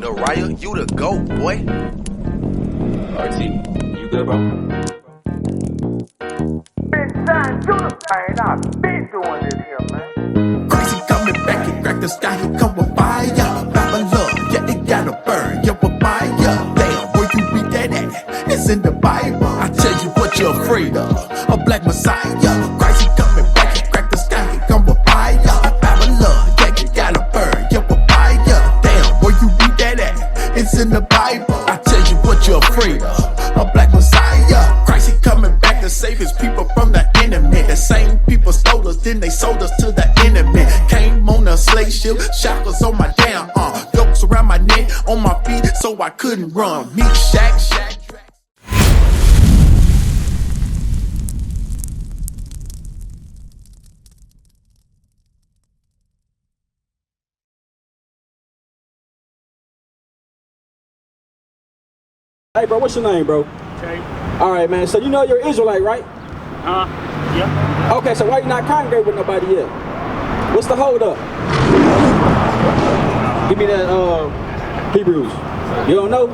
Zariah, you the GOAT, boy. RT, you good, bro? Benzion, you the man. I've been doing this here, man. Crazy coming back, he cracked the sky, he come with fire. Babylon, yeah, it gotta burn, your papaya. Damn, where you read that at? It's in the Bible. I tell you what you're afraid of, a black messiah. Crazy coming back, he cracked the sky, he come with fire. Babylon, yeah, it gotta burn, your papaya. Damn, where you read that at? It's in the Bible. I tell you what you're afraid of, a black messiah. Christ, he coming back to save his people from the enemy. The same people stole us, then they sold us to the enemy. Came on a slave ship, shackles on my damn arm, yokes around my neck, on my feet, so I couldn't run. Meat shack. Hey, bro, what's your name, bro? Okay. All right, man. So you know you're Israelite, right? Yeah. Okay, so why you not congregate with nobody yet? What's the hold up? Give me that Hebrews. You don't know?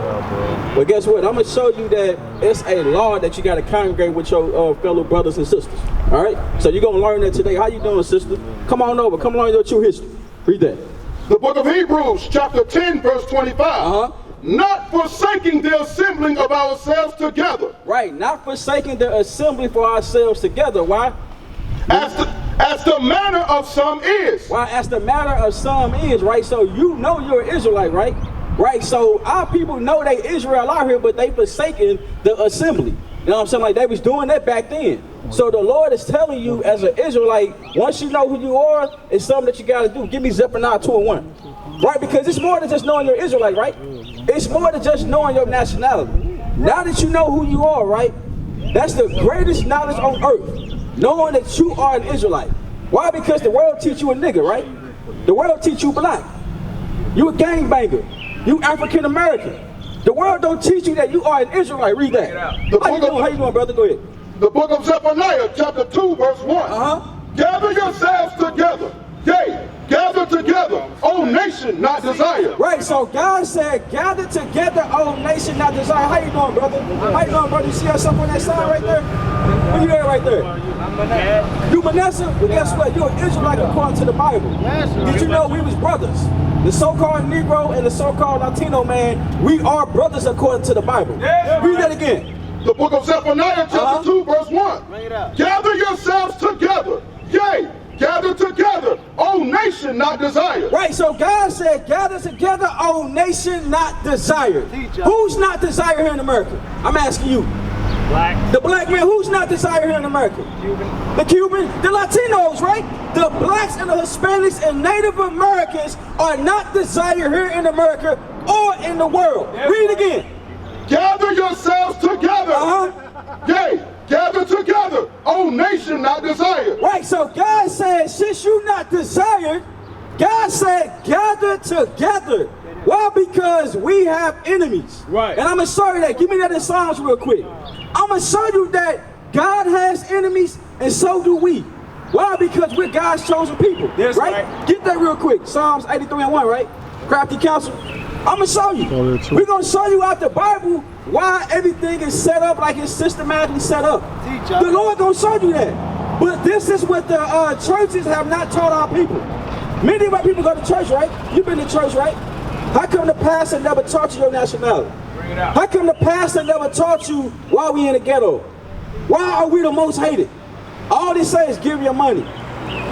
Well, guess what? I'm gonna show you that it's a law that you gotta congregate with your fellow brothers and sisters. All right? So you're gonna learn that today. How you doing, sister? Come on over. Come learn your true history. Read that. The book of Hebrews, chapter 10, verse 25. Not forsaking the assembling of ourselves together. Right, not forsaking the assembly for ourselves together. Why? As the manner of some is. Why? As the matter of some is, right? So you know you're an Israelite, right? Right, so our people know they Israel out here, but they forsaken the assembly. You know what I'm saying? Like they was doing that back then. So the Lord is telling you as an Israelite, once you know who you are, it's something that you got to do. Give me Zephaniah 2:1. Right, because it's more than just knowing you're Israelite, right? It's more than just knowing your nationality. Now that you know who you are, right? That's the greatest knowledge on earth. Knowing that you are an Israelite. Why? Because the world teach you a nigga, right? The world teach you black. You a gangbanger. You African American. The world don't teach you that you are an Israelite. Read that. How you doing, brother? Go ahead. The book of Zephaniah, chapter 2, verse 1. Gather yourselves together. Yea, gather together, O nation, not desire. Right, so God said, gather together, O nation, not desire. How you doing, brother? How you doing, brother? You see us up on that sign right there? Where you at right there? I'm Manasseh. You Manasseh? Well, guess what? You're an Israelite according to the Bible. Did you know we was brothers? The so-called Negro and the so-called Latino man, we are brothers according to the Bible. Read that again. The book of Zephaniah, chapter 2, verse 1. Gather yourselves together. Yea, gather together, O nation, not desired. Right, so God said, gather together, O nation, not desired. Who's not desired here in America? I'm asking you. Black. The black man, who's not desired here in America? Cuban. The Cuban, the Latinos, right? The blacks and the Hispanics and Native Americans are not desired here in America or in the world. Read it again. Gather yourselves together. Yea, gather together, O nation, not desired. Right, so God said, since you're not desired, God said, gather together. Why? Because we have enemies. Right. And I'm going to show you that. Give me that in Psalms real quick. I'm going to show you that God has enemies and so do we. Why? Because we're God's chosen people. That's right? Get that real quick. Psalms 83:1, right? Crafty counsel. I'm going to show you. We're going to show you out the Bible why everything is set up like it's systematically set up. The Lord going to show you that. But this is what the churches have not taught our people. Many of our people go to church, right? You've been to church, right? How come the pastor never taught you your nationality? Bring it out. How come the pastor never taught you why we in the ghetto? Why are we the most hated? All they say is give your money.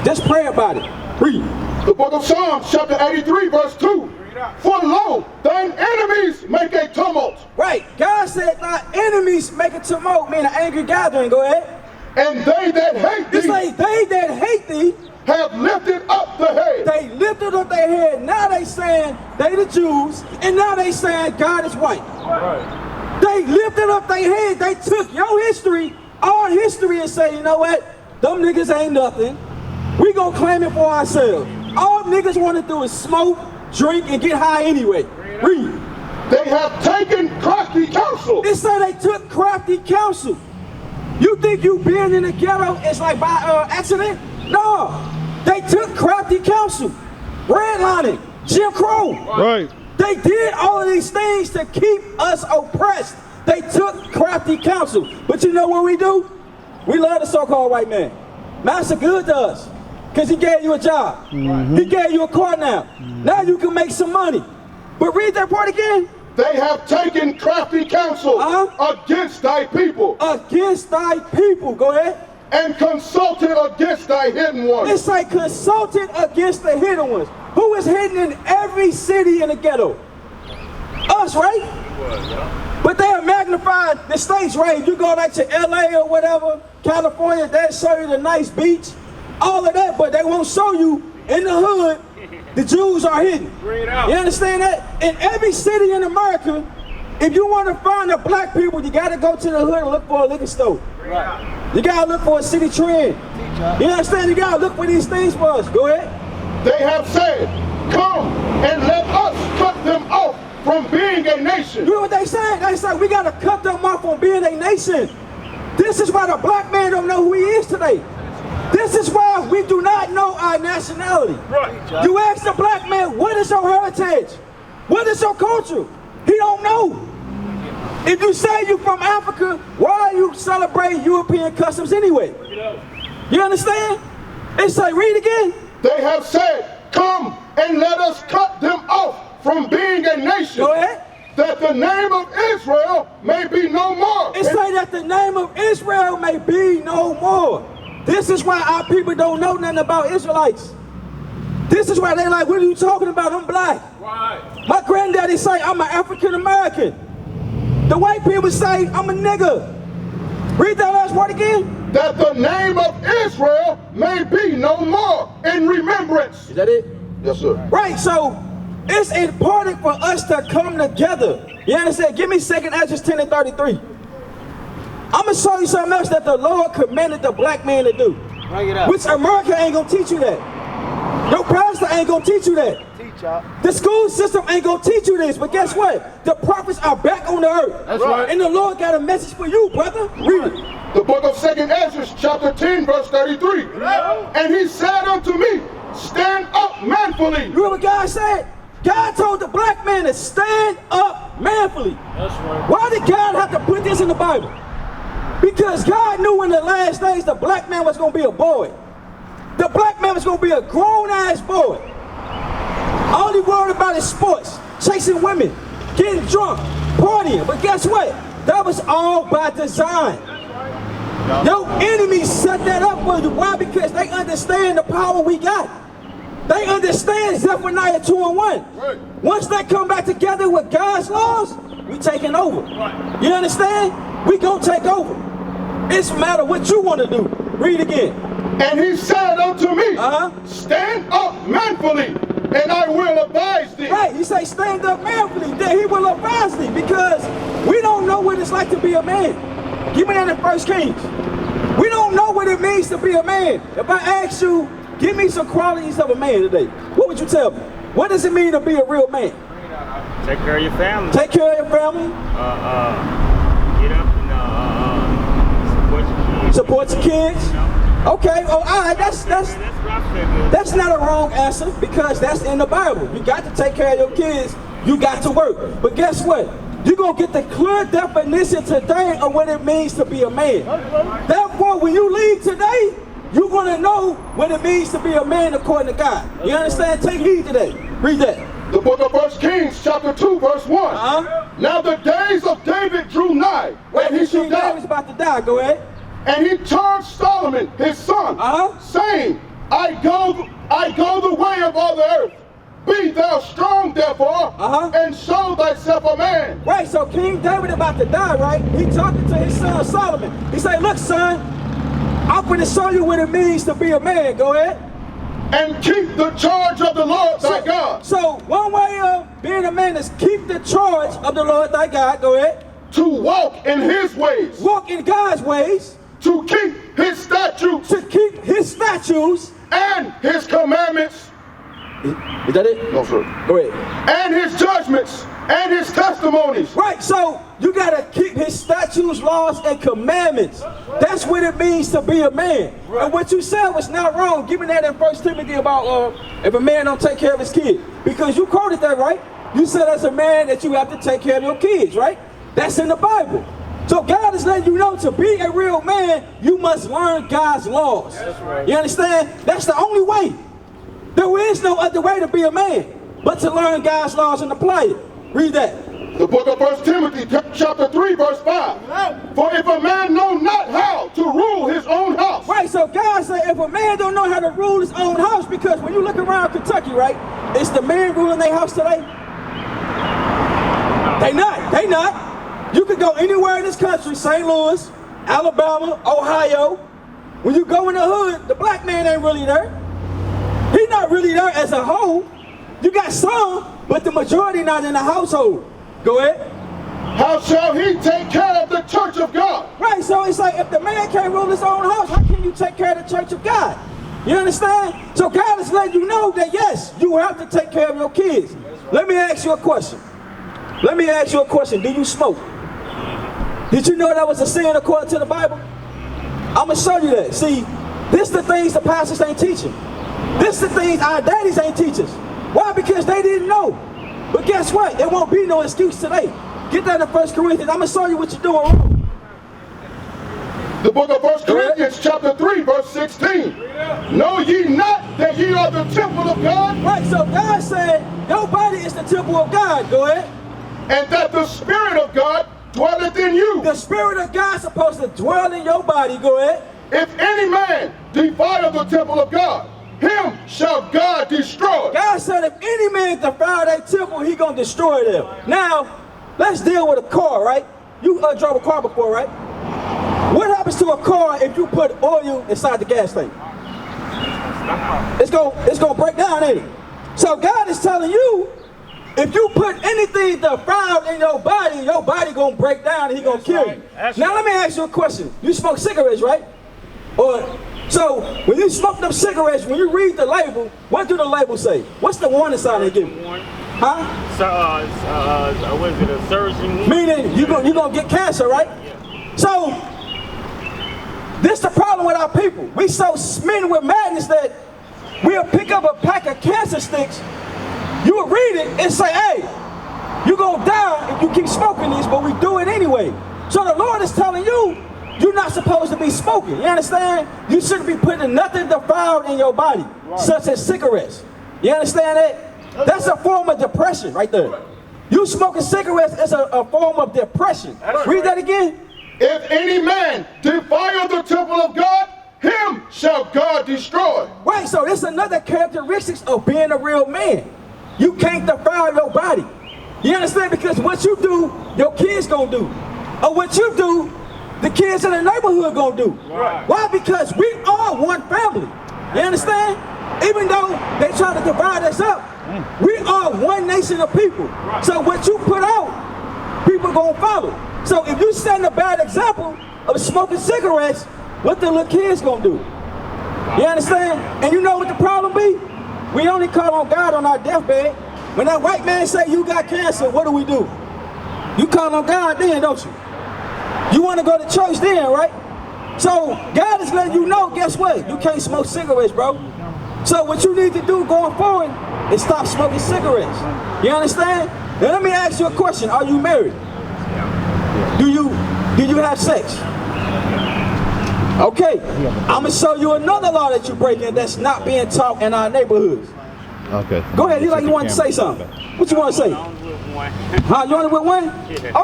Just pray about it. Read. The book of Psalms, chapter 83, verse 2. For lo, thine enemies make a tumult. Right. God said thy enemies make a tumult, meaning an angry gathering. Go ahead. And they that hate thee. It's like they that hate thee have lifted up the head. They lifted up their head. Now they saying they the Jews, and now they saying God is white. Right. They lifted up their head. They took your history, our history, and say, you know what? Them niggas ain't nothing. We gonna claim it for ourselves. All niggas want to do is smoke, drink, and get high anyway. Read. They have taken crafty counsel. They say they took crafty counsel. You think you being in the ghetto is like by accident? No. They took crafty counsel. Redlining. Jim Crow. Right. They did all of these things to keep us oppressed. They took crafty counsel. But you know what we do? We love the so-called white man. Master good to us because he gave you a job. He gave you a car now. Now you can make some money. But read that part again. They have taken crafty counsel against thy people. Against thy people. Go ahead. And consulted against thy hidden ones. It's like consulted against the hidden ones. Who is hidden in every city in the ghetto? Us, right? But they have magnified the states, right? You go like to LA or whatever, California, they show you the nice beach, all of that, but they won't show you in the hood, the Jews are hidden. You understand that? In every city in America, if you want to find the black people, you got to go to the hood and look for a liquor store. You got to look for a city trend. You understand? You got to look for these things for us. Go ahead. They have said, come and let us cut them off from being a nation. You know what they say? They say we got to cut them off from being a nation. This is why the black man don't know who he is today. This is why we do not know our nationality. Right. You ask the black man, what is your heritage? What is your culture? He don't know. If you say you from Africa, why are you celebrating European customs anyway? You understand? It's like, read again. They have said, come and let us cut them off from being a nation. Go ahead. That the name of Israel may be no more. It say that the name of Israel may be no more. This is why our people don't know nothing about Israelites. This is why they like, what are you talking about? I'm black. Right. My granddaddy say I'm an African American. The white people say I'm a nigga. Read that last word again. That the name of Israel may be no more in remembrance. Is that it? Yes, sir. Right, so it's important for us to come together. You understand? Give me 2nd Ezra 10 and 33. I'm going to show you something else that the Lord commanded the black man to do. Bring it up. Which America ain't going to teach you that. Your pastor ain't going to teach you that. The school system ain't gonna teach you this, but guess what? The prophets are back on the earth. That's right. And the Lord got a message for you, brother. Read it. The book of 2nd Ezra, chapter 10, verse 33. And he said unto me, stand up manfully. You know what God said? God told the black man to stand up manfully. That's right. Why did God have to put this in the Bible? Because God knew in the last days the black man was gonna be a boy. The black man was gonna be a grown-ass boy. All he worried about is sports, chasing women, getting drunk, partying. But guess what? That was all by design. Your enemies set that up for you. Why? Because they understand the power we got. They understand Zephaniah 2 and 1. Right. Once they come back together with God's laws, we taking over. Right. You understand? We gonna take over. It's a matter what you want to do. Read again. And he said unto me, stand up manfully, and I will advise thee. Right, he say stand up manfully, then he will advise thee, because we don't know what it's like to be a man. Give me that in 1 Kings. We don't know what it means to be a man. If I ask you, give me some qualities of a man today, what would you tell me? What does it mean to be a real man? Take care of your family. Take care of your family. Get up and support your kids. Support your kids. Okay, oh, all right, that's not a wrong answer, because that's in the Bible. You got to take care of your kids, you got to work. But guess what? You're going to get the clear definition today of what it means to be a man. Therefore, when you leave today, you're going to know what it means to be a man according to God. You understand? Take heed today. Read that. The book of 1 Kings, chapter 2, verse 1. Now the days of David drew nigh, and he should die. David's about to die. Go ahead. And he charged Solomon, his son, saying, I go the way of all the earth. Be thou strong, therefore, and show thyself a man. Right, so King David about to die, right? He talking to his son Solomon. He say, look, son, I'm going to show you what it means to be a man. Go ahead. And keep the charge of the Lord thy God. So one way of being a man is keep the charge of the Lord thy God. Go ahead. To walk in his ways. Walk in God's ways. To keep his statutes. To keep his statutes. And his commandments. Is that it? No, sir. Go ahead. And his judgments and his testimonies. Right, so you gotta keep his statutes, laws, and commandments. That's what it means to be a man. And what you said was not wrong. Give me that in 1 Timothy about if a man don't take care of his kid. Because you quoted that, right? You said as a man that you have to take care of your kids, right? That's in the Bible. So God is letting you know to be a real man, you must learn God's laws. Right. You understand? That's the only way. There is no other way to be a man but to learn God's laws and apply it. Read that. The book of 1 Timothy, chapter 3, verse 5. For if a man know not how to rule his own house. Right, so God said if a man don't know how to rule his own house, because when you look around Kentucky, right, is the man ruling their house today? They not. You can go anywhere in this country, St. Louis, Alabama, Ohio. When you go in the hood, the black man ain't really there. He's not really there as a whole. You got some, but the majority not in the household. Go ahead. How shall he take care of the church of God? Right, so it's like if the man can't rule his own house, how can you take care of the church of God? You understand? So God is letting you know that yes, you have to take care of your kids. Let me ask you a question. Do you smoke? Did you know that was a sin according to the Bible? I'm going to show you that. See, this the things the pastors ain't teaching. This the things our daddies ain't teaching. Why? Because they didn't know. But guess what? There won't be no excuse today. Get that in 1 Corinthians. I'm going to show you what you're doing wrong. The book of 1 Corinthians chapter 3, verse 16. Know ye not that ye are the temple of God? Right, so God said, your body is the temple of God. Go ahead. And that the Spirit of God dwelleth in you. The Spirit of God is supposed to dwell in your body. Go ahead. If any man defile the temple of God, him shall God destroy. God said if any man defile that temple, he gonna destroy them. Now, let's deal with a car, right? You drove a car before, right? What happens to a car if you put oil inside the gas tank? It's gonna break down, ain't it? So God is telling you, if you put anything defiled in your body gonna break down and he gonna kill you. Now let me ask you a question. You smoke cigarettes, right? So when you smoke them cigarettes, when you read the label, what do the label say? What's the warning sign they give you? Huh? What is it, a surgeon? Meaning you're gonna get cancer, right? Yeah. So this the problem with our people. We so smitten with madness that we'll pick up a pack of cancer sticks. You will read it and say, hey, you're gonna die if you keep smoking this, but we do it anyway. So the Lord is telling you, you're not supposed to be smoking. You understand? You shouldn't be putting nothing defiled in your body, such as cigarettes. You understand that? That's a form of depression right there. You smoking cigarettes is a form of depression. Read that again. If any man defile the temple of God, him shall God destroy. Right, so this is another characteristics of being a real man. You can't defile your body. You understand? Because what you do, your kids gonna do. Or what you do, the kids in the neighborhood gonna do. Right. Why? Because we are one family. You understand? Even though they try to divide us up, we are one nation of people. Right. So what you put out, people gonna follow. So if you set a bad example of smoking cigarettes, what the little kids gonna do? You understand? And you know what the problem be? We only call on God on our deathbed. When that white man say you got cancer, what do? You call on God then, don't you? You want to go to church then, right? So God is letting you know, guess what? You can't smoke cigarettes, bro. So what you need to do going forward is stop smoking cigarettes. You understand? Now let me ask you a question. Are you married? Do you have sex? Okay, I'm gonna show you another law that you're breaking that's not being taught in our neighborhoods. Okay. Go ahead, you want to say something. What you want to say? Huh, you want to with one?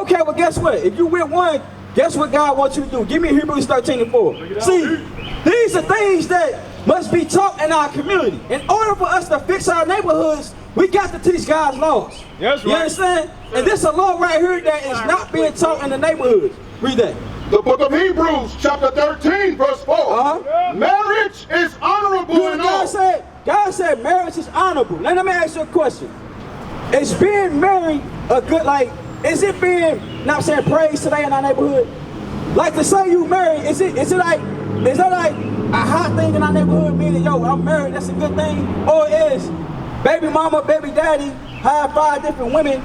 Okay, well guess what? If you with one, guess what God wants you to do? Give me Hebrews 13:4. See, these are things that must be taught in our community. In order for us to fix our neighborhoods, we got to teach God's laws. Yes, right. You understand? And this is a law right here that is not being taught in the neighborhoods. Read that. The book of Hebrews, chapter 13, verse 4. Marriage is honorable in all. God said marriage is honorable. Now let me ask you a question. Is being married a good, is it being, not saying praise today in our neighborhood? Like to say you married, is that like a hot thing in our neighborhood, meaning, yo, I'm married, that's a good thing? Or is baby mama, baby daddy, have 5 different women,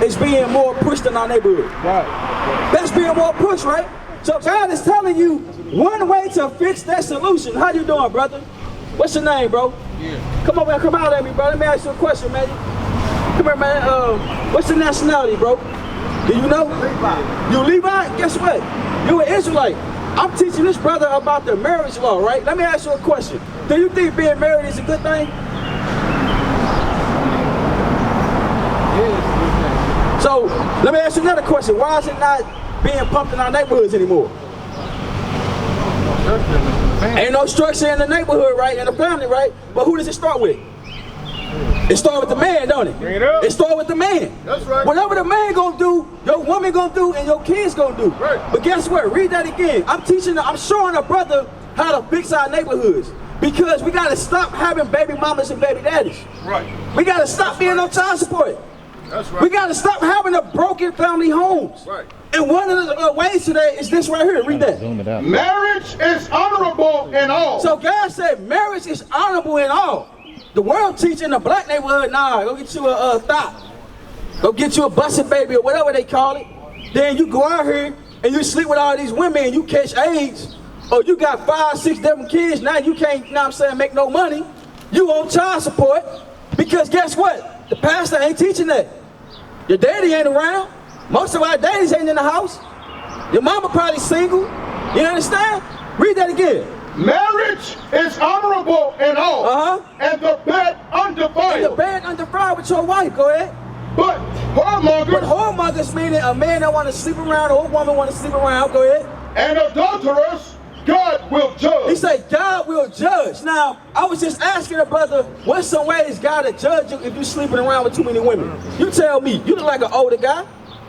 is being more pushed in our neighborhood. Right. That's being more pushed, right? So God is telling you one way to fix that solution. How you doing, brother? What's your name, bro? Yeah. Come on, man. Come out at me, bro. Let me ask you a question, man. Come here, man. What's your nationality, bro? Do you know? Levi. You Levi? Guess what? You an Israelite. I'm teaching this brother about the marriage law, right? Let me ask you a question. Do you think being married is a good thing? Yes. So, let me ask you another question. Why is it not being pumped in our neighborhoods anymore? Ain't no structure in the neighborhood, right? In the family, right? But who does it start with? It starts with the man, don't it? It starts with the man. That's right. Whatever the man gonna do, your woman gonna do, and your kids gonna do. Right. But guess what? Read that again. I'm showing a brother how to fix our neighborhoods. Because we gotta stop having baby mamas and baby daddies. Right. We gotta stop being on child support. That's right. We gotta stop having a broken family homes. Right. And one of the ways today is this right here. Read that. Marriage is honorable in all. So God said marriage is honorable in all. The world teaching the black neighborhood, nah, go get you a thought. Go get you a busted baby or whatever they call it. Then you go out here and you sleep with all these women and you catch AIDS. Or you got 5, 6 different kids, now you can't, you know what I'm saying, make no money. You on child support. Because guess what? The pastor ain't teaching that. Your daddy ain't around. Most of our daddies ain't in the house. Your mama probably single. You understand? Read that again. Marriage is honorable in all, and the bed undefiled. And the bed undefiled with your wife. Go ahead. But whoremongers meaning a man that want to sleep around or a woman want to sleep around. Go ahead. And adulterers, God will judge. He said God will judge. Now, I was just asking a brother, what's some ways God will judge you if you sleeping around with too many women? You tell me. You look like an older guy.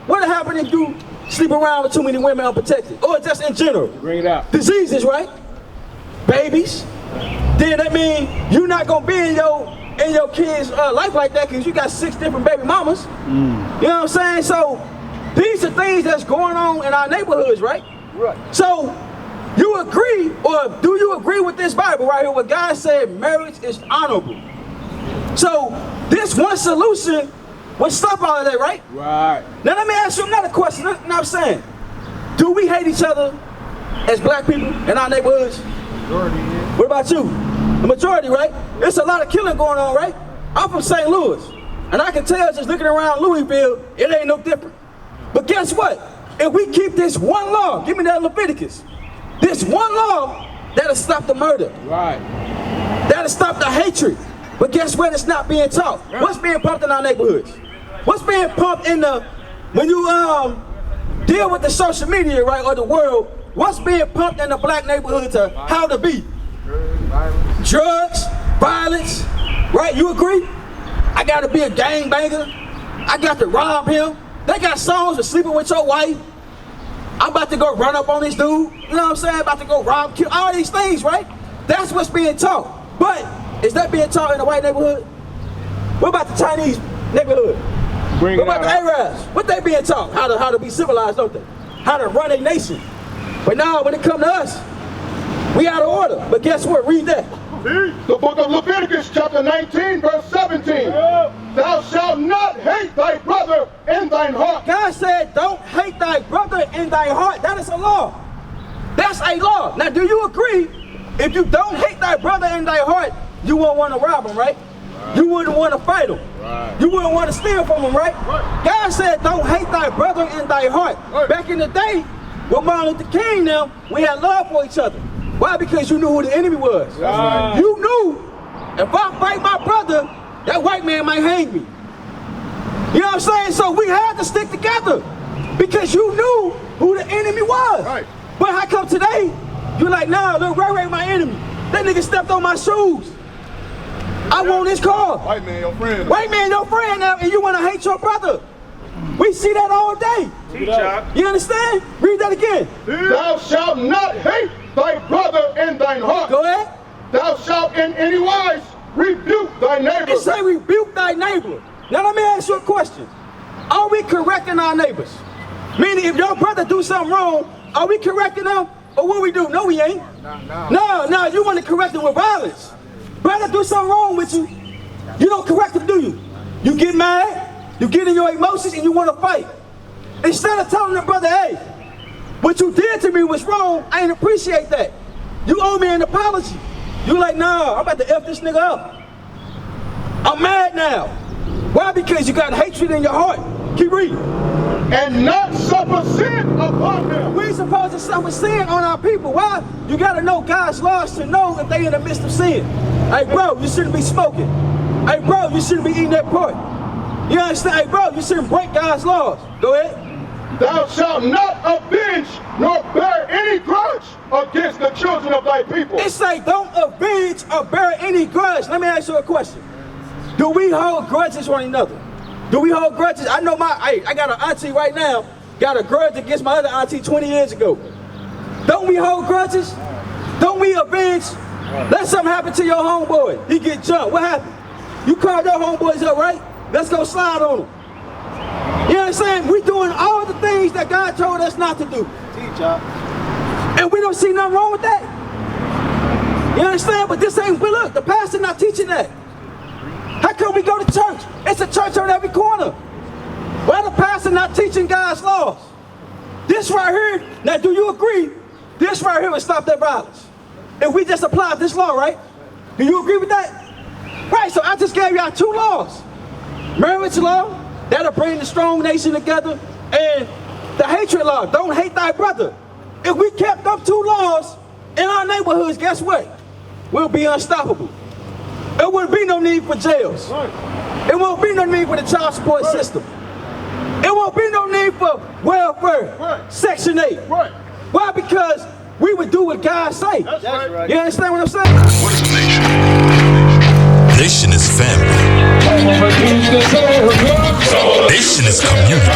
What'll happen if you sleep around with too many women unprotected? Or just in general? Bring it out. Diseases, right? Babies. Then that mean you're not gonna be in your kids' life like that because you got 6 different baby mamas. You know what I'm saying? So these are things that's going on in our neighborhoods, right? Right. So you agree, or do you agree with this Bible right here where God said marriage is honorable? So this one solution would stop all of that, right? Right. Now let me ask you another question. You know what I'm saying? Do we hate each other as black people in our neighborhoods? Majority, yeah. What about you? The majority, right? There's a lot of killing going on, right? I'm from St. Louis, and I can tell just looking around Louisville, it ain't no different. But guess what? If we keep this one law, give me that Leviticus, this one law, that'll stop the murder. Right. That'll stop the hatred. But guess what? It's not being taught. What's being pumped in our neighborhoods? What's being pumped in when you deal with the social media, right, or the world, what's being pumped in the black neighborhood to how to be? Drugs, violence, right? You agree? I gotta be a gangbanger. I got to rob him. They got songs for sleeping with your wife. I'm about to go run up on this dude. You know what I'm saying? About to go rob, kill, all these things, right? That's what's being taught. But is that being taught in the white neighborhood? What about the Chinese neighborhood? What about the Arabs? What they being taught? How to be civilized, don't they? How to run a nation. But now when it come to us, we out of order. But guess what? Read that. The book of Leviticus chapter 19 verse 17. Thou shalt not hate thy brother in thine heart. God said don't hate thy brother in thy heart. That is a law. That's a law. Now do you agree? If you don't hate thy brother in thy heart, you won't want to rob him, right? You wouldn't want to fight him. You wouldn't want to steal from him, right? God said don't hate thy brother in thy heart. Back in the day, with Martin Luther King now, we had love for each other. Why? Because you knew who the enemy was. You knew if I fight my brother, that white man might hang me. You know what I'm saying? So we had to stick together because you knew who the enemy was. Right. But how come today, you're like, nah, look, Ray my enemy. That nigga stepped on my shoes. I want his car. White man, your friend. White man, your friend now, and you want to hate your brother. We see that all day. You understand? Read that again. Thou shalt not hate thy brother in thine heart. Go ahead. Thou shalt in any wise rebuke thy neighbor. It say rebuke thy neighbor. Now let me ask you a question. Are we correcting our neighbors? Meaning if your brother do something wrong, are we correcting them? Or what we do? No, we ain't. No, you want to correct them with violence. Brother do something wrong with you, you don't correct him, do you? You get mad, You get in your emotions and you want to fight. Instead of telling the brother, hey, what you did to me was wrong, I ain't appreciate that. You owe me an apology. You like, nah, I'm about to F this nigga up. I'm mad now. Why? Because you got hatred in your heart. Keep reading. And not suffer sin upon them. We ain't supposed to suffer sin on our people. Why? You gotta know God's laws to know if they in the midst of sin. Hey bro, you shouldn't be smoking. Hey bro, you shouldn't be eating that pork. You understand? Hey bro, you shouldn't break God's laws. Go ahead. Thou shalt not avenge nor bear any grudge against the children of thy people. It say don't avenge or bear any grudge. Let me ask you a question. Do we hold grudges one another? Do we hold grudges? I know I got an auntie right now, got a grudge against my other auntie 20 years ago. Don't we hold grudges? Don't we avenge? Let something happen to your homeboy. He get jumped. What happened? You called your homeboys up, right? Let's go slide on them. You know what I'm saying? We doing all the things that God told us not to do. And we don't see nothing wrong with that. You understand? But this ain't, but look, the pastor not teaching that. How come we go to church? It's a church on every corner. Why the pastor not teaching God's laws? This right here, now do you agree? This right here would stop that violence. If we just applied this law, right? Do you agree with that? Right, so I just gave y'all 2 laws. Marriage law, that'll bring the strong nation together, and the hatred law, don't hate thy brother. If we kept up 2 laws in our neighborhoods, guess what? We'll be unstoppable. There wouldn't be no need for jails. It won't be no need for the child support system. It won't be no need for welfare, Section 8. Why? Because we would do what God say. That's right. You understand what I'm saying? What is a nation? Nation is family. Nation is community.